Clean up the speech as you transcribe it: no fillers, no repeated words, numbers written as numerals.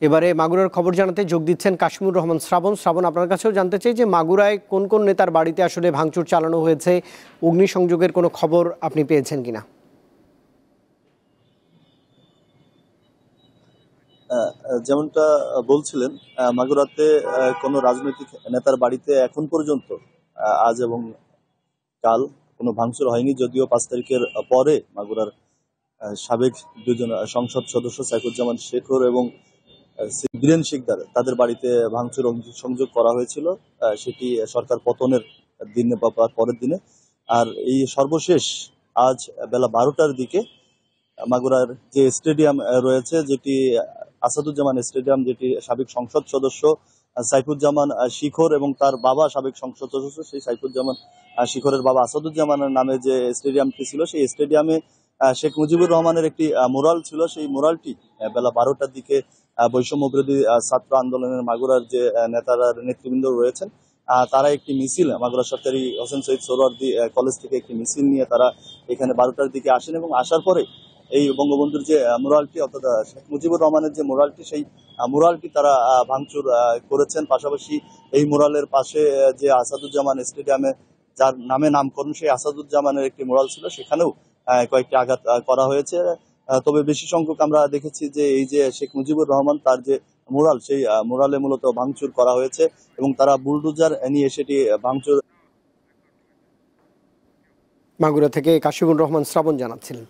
এবারে মাগুরার খবর জানাতে যোগ দিচ্ছেন কাশিমুর রহমান শ্রাবণ। শ্রাবণ, আপনার কাছেও জানতে চাই যে মাগুরায় কোন কোন নেতার বাড়িতে আসলে ভাঙচুর চালানো হয়েছে, অগ্নিসংযোগের কোনো খবর আপনি পেয়েছেন কিনা? যেমনটা বলছিলেন, মাগুরাতে কোনো রাজনৈতিক নেতার বাড়িতে এখন পর্যন্ত আজ এবং কাল কোনো ভাঙচুর হয়নি। যদিও ৫ তারিখের পরে মাগুরার সাবেক দুজন সংসদ সদস্য সাইফুজ্জামান শেখর এবং বীরেন শিকদার তাদের বাড়িতে ভাঙচুর সংযোগ করা হয়েছিল, সেটি সরকার পতনের দিনে বা পরের দিনে। আর এই সর্বশেষ আজ বেলা ১২টার দিকে মাগুরার যে স্টেডিয়াম রয়েছে, যেটি আসাদুজ্জামান স্টেডিয়াম, যেটি সাবেক সংসদ সদস্য সাইফুজ্জামান শিখর এবং তার বাবা সাবেক সংসদ সদস্য, সেই সাইফুজ্জামান শিখরের বাবা আসাদুজ্জামানের নামে যে স্টেডিয়ামটি ছিল, সেই স্টেডিয়ামে শেখ মুজিবুর রহমানের একটি মুরাল ছিল। সেই মুরালটি বেলা ১২টার দিকে বৈষম্য বিরোধী ছাত্র আন্দোলনের মাগুরার যে নেতারা নেতৃবৃন্দ রয়েছেন, তারা একটি মিছিল মাগুরা সরকারি হোসেন শহীদ সোহরাওয়ার্দী কলেজ থেকে একটি মিছিল নিয়ে তারা এখানে ১২টার দিকে আসেন এবং আসার পরে এই বঙ্গবন্ধুর যে মুরালটি, অর্থাৎ শেখ মুজিবুর রহমানের যে মুরালটি, সেই মুরালটি তারা ভাঙচুর করেছেন। পাশাপাশি এই মুরালের পাশে যে আসাদুজ্জামান স্টেডিয়ামে যার নামে নামকরণ, সেই আসাদুজ্জামানের একটি মুরাল ছিল, সেখানেও কয়েকটি আঘাত করা হয়েছে। তবে বেশি সংখ্যক আমরা দেখেছি যে এই যে শেখ মুজিবুর রহমান তার যে মুরাল, সেই মুরালে মূলত ভাঙচুর করা হয়েছে এবং তারা বুলডোজার নিয়ে সেটি ভাঙচুর। মাগুরা থেকে কাশিমুর রহমান শ্রাবণ জানাচ্ছিলেন।